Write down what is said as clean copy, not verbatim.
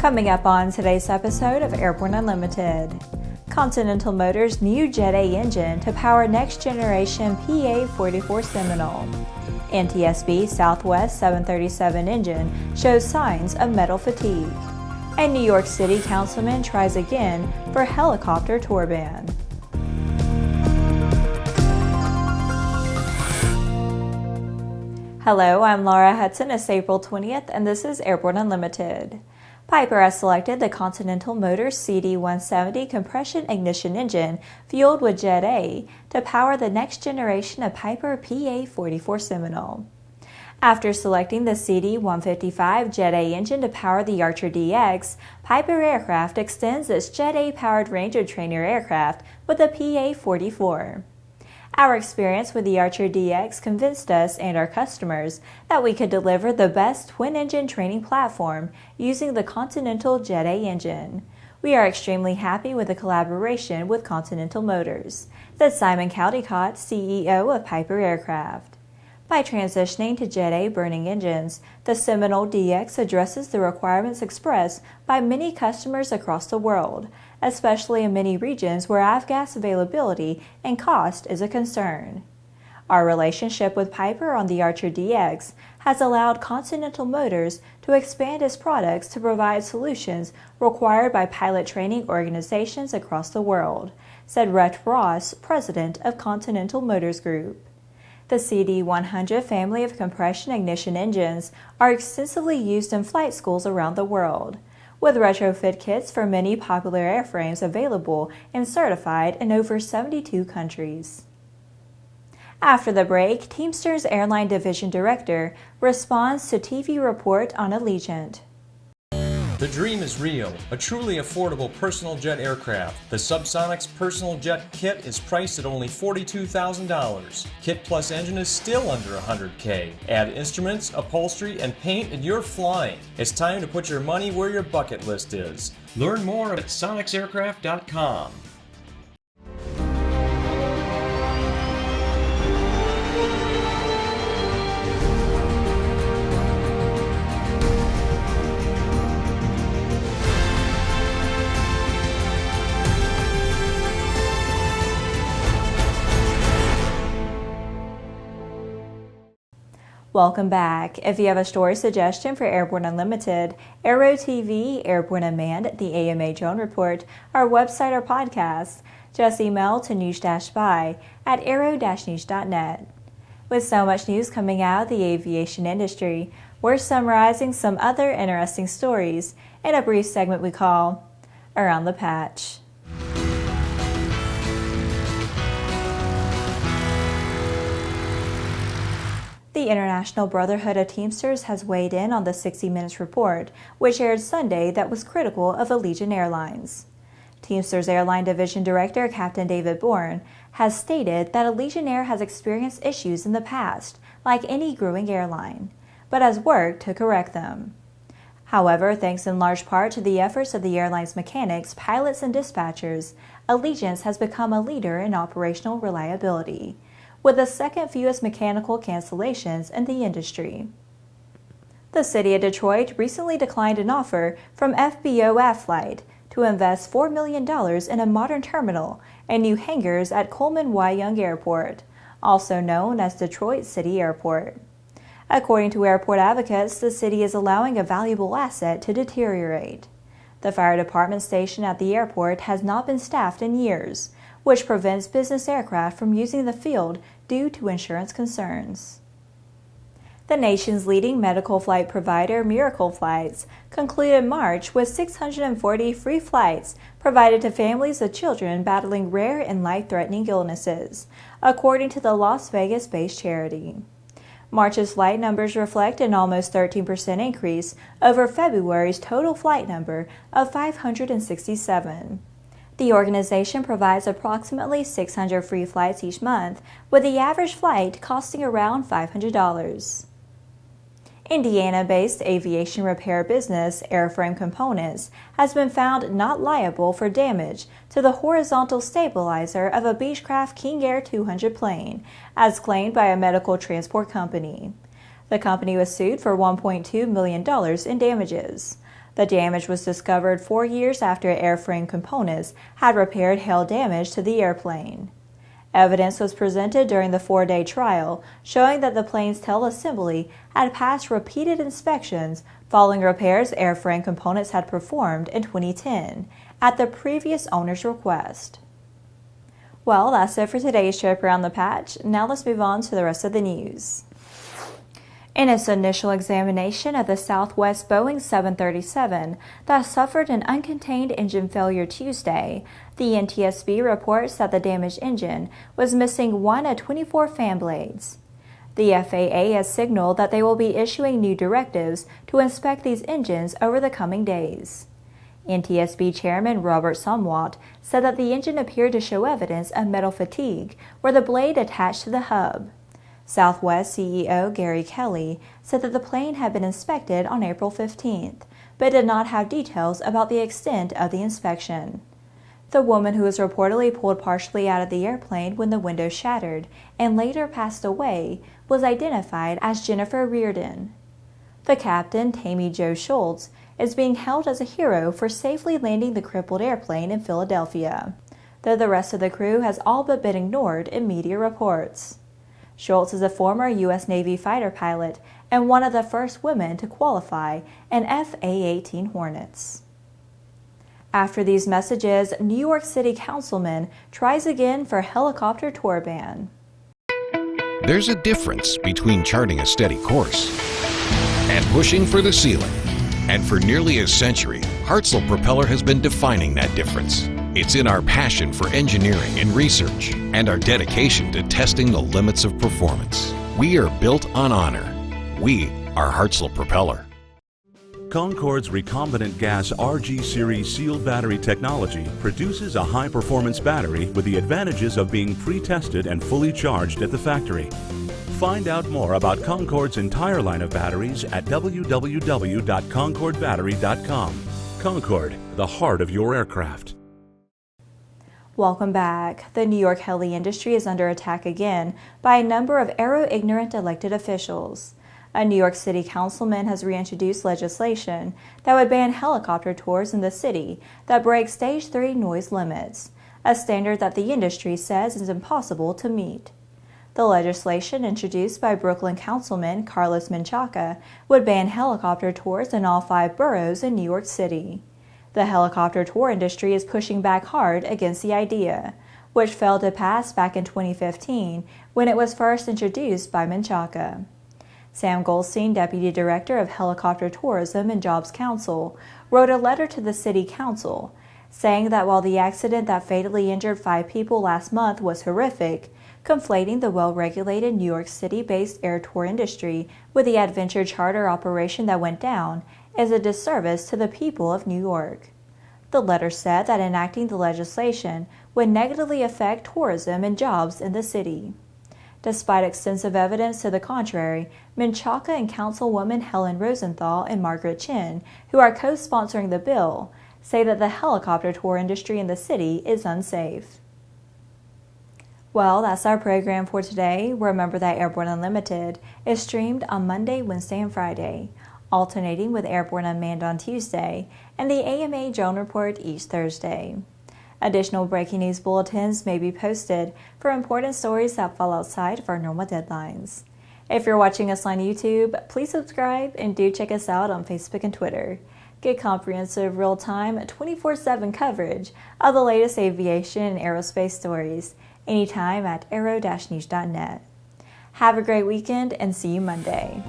Coming up on today's episode of Airborne Unlimited, Continental Motors' new Jet A engine to power next-generation PA-44 Seminole. NTSB Southwest 737 engine shows signs of metal fatigue. And New York City Councilman tries again for helicopter tour ban. Hello, I'm Laura Hudson. It's April 20th, and this is Airborne Unlimited. Piper has selected the Continental Motors CD-170 compression ignition engine fueled with Jet A to power the next generation of Piper PA-44 Seminole. After selecting the CD-155 Jet A engine to power the Archer DX, Piper Aircraft extends its Jet A-powered Ranger trainer aircraft with the PA-44. Our experience with the Archer DX convinced us and our customers that we could deliver the best twin-engine training platform using the Continental Jet A engine. We are extremely happy with the collaboration with Continental Motors, said Simon Caldicott, CEO of Piper Aircraft. By transitioning to Jet A burning engines, the Seminole DX addresses the requirements expressed by many customers across the world, especially in many regions where Avgas availability and cost is a concern. Our relationship with Piper on the Archer DX has allowed Continental Motors to expand its products to provide solutions required by pilot training organizations across the world, said Rhett Ross, president of Continental Motors Group. The CD-100 family of compression ignition engines are extensively used in flight schools around the world, with retrofit kits for many popular airframes available and certified in over 72 countries. After the break, Teamsters Airline Division Director responds to TV report on Allegiant. The dream is real, a truly affordable personal jet aircraft. The Subsonics Personal Jet Kit is priced at only $42,000. Kit plus engine is still under $100K. Add instruments, upholstery, and paint and you're flying. It's time to put your money where your bucket list is. Learn more at sonicsaircraft.com. Welcome back. If you have a story suggestion for Airborne Unlimited, Aero-TV, Airborne Unmanned, the AMA Drone Report, our website or podcast, just email to news-by@aero-news.net. With so much news coming out of the aviation industry, we're summarizing some other interesting stories in a brief segment we call Around the Patch. The International Brotherhood of Teamsters has weighed in on the 60 Minutes report, which aired Sunday, that was critical of Allegiant Airlines. Teamsters Airline Division Director Captain David Bourne has stated that Allegiant Air has experienced issues in the past, like any growing airline, but has worked to correct them. However, thanks in large part to the efforts of the airline's mechanics, pilots, and dispatchers, Allegiant has become a leader in operational reliability, with the second fewest mechanical cancellations in the industry. The City of Detroit recently declined an offer from FBO Aflight to invest $4 million in a modern terminal and new hangars at Coleman Young Airport, also known as Detroit City Airport. According to airport advocates, the city is allowing a valuable asset to deteriorate. The fire department station at the airport has not been staffed in years, which prevents business aircraft from using the field due to insurance concerns. The nation's leading medical flight provider, Miracle Flights, concluded March with 640 free flights provided to families of children battling rare and life-threatening illnesses, according to the Las Vegas-based charity. March's flight numbers reflect an almost 13% increase over February's total flight number of 567. The organization provides approximately 600 free flights each month, with the average flight costing around $500. Indiana-based aviation repair business AIRFRAME Components has been found not liable for damage to the horizontal stabilizer of a Beechcraft King Air 200 plane, as claimed by a medical transport company. The company was sued for $1.2 million in damages. The damage was discovered 4 years after airframe components had repaired hail damage to the airplane. Evidence was presented during the 4-day trial, showing that the plane's tail assembly had passed repeated inspections following repairs airframe components had performed in 2010 at the previous owner's request. Well, that's it for today's trip around the patch. Now let's move on to the rest of the news. In its initial examination of the Southwest Boeing 737 that suffered an uncontained engine failure Tuesday, the NTSB reports that the damaged engine was missing 1 of 24 fan blades. The FAA has signaled that they will be issuing new directives to inspect these engines over the coming days. NTSB Chairman Robert Sumwalt said that the engine appeared to show evidence of metal fatigue where the blade attached to the hub. Southwest CEO Gary Kelly said that the plane had been inspected on April 15th, but did not have details about the extent of the inspection. The woman who was reportedly pulled partially out of the airplane when the window shattered and later passed away was identified as Jennifer Reardon. The captain, Tammy Jo Schultz, is being held as a hero for safely landing the crippled airplane in Philadelphia, though the rest of the crew has all but been ignored in media reports. Schultz is a former U.S. Navy fighter pilot and one of the first women to qualify in FA-18 Hornets. After these messages, New York City Councilman tries again for helicopter tour ban. There's a difference between charting a steady course and pushing for the ceiling. And for nearly a century, Hartzell Propeller has been defining that difference. It's in our passion for engineering and research and our dedication to testing the limits of performance. We are built on honor. We are Hartzell Propeller. Concord's recombinant gas RG series sealed battery technology produces a high-performance battery with the advantages of being pre-tested and fully charged at the factory. Find out more about Concord's entire line of batteries at www.concordbattery.com. Concord, the heart of your aircraft. Welcome back. The New York heli-industry is under attack again by a number of aero-ignorant elected officials. A New York City Councilman has reintroduced legislation that would ban helicopter tours in the city that break Stage 3 noise limits, a standard that the industry says is impossible to meet. The legislation, introduced by Brooklyn Councilman Carlos Menchaca, would ban helicopter tours in all 5 boroughs in New York City. The helicopter tour industry is pushing back hard against the idea, which failed to pass back in 2015 when it was first introduced by Menchaca. Sam Goldstein, Deputy Director of Helicopter Tourism and Jobs Council, wrote a letter to the City Council, saying that while the accident that fatally injured 5 people last month was horrific, conflating the well-regulated New York City-based air tour industry with the adventure charter operation that went down is a disservice to the people of New York. The letter said that enacting the legislation would negatively affect tourism and jobs in the city. Despite extensive evidence to the contrary, Menchaca and Councilwoman Helen Rosenthal and Margaret Chin, who are co-sponsoring the bill, say that the helicopter tour industry in the city is unsafe. Well, that's our program for today. Remember that Airborne Unlimited is streamed on Monday, Wednesday, and Friday, alternating with Airborne Unmanned on Tuesday and the AMA Drone Report each Thursday. Additional breaking news bulletins may be posted for important stories that fall outside of our normal deadlines. If you're watching us on YouTube, please subscribe and do check us out on Facebook and Twitter. Get comprehensive, real-time, 24/7 coverage of the latest aviation and aerospace stories anytime at aero-news.net. Have a great weekend and see you Monday.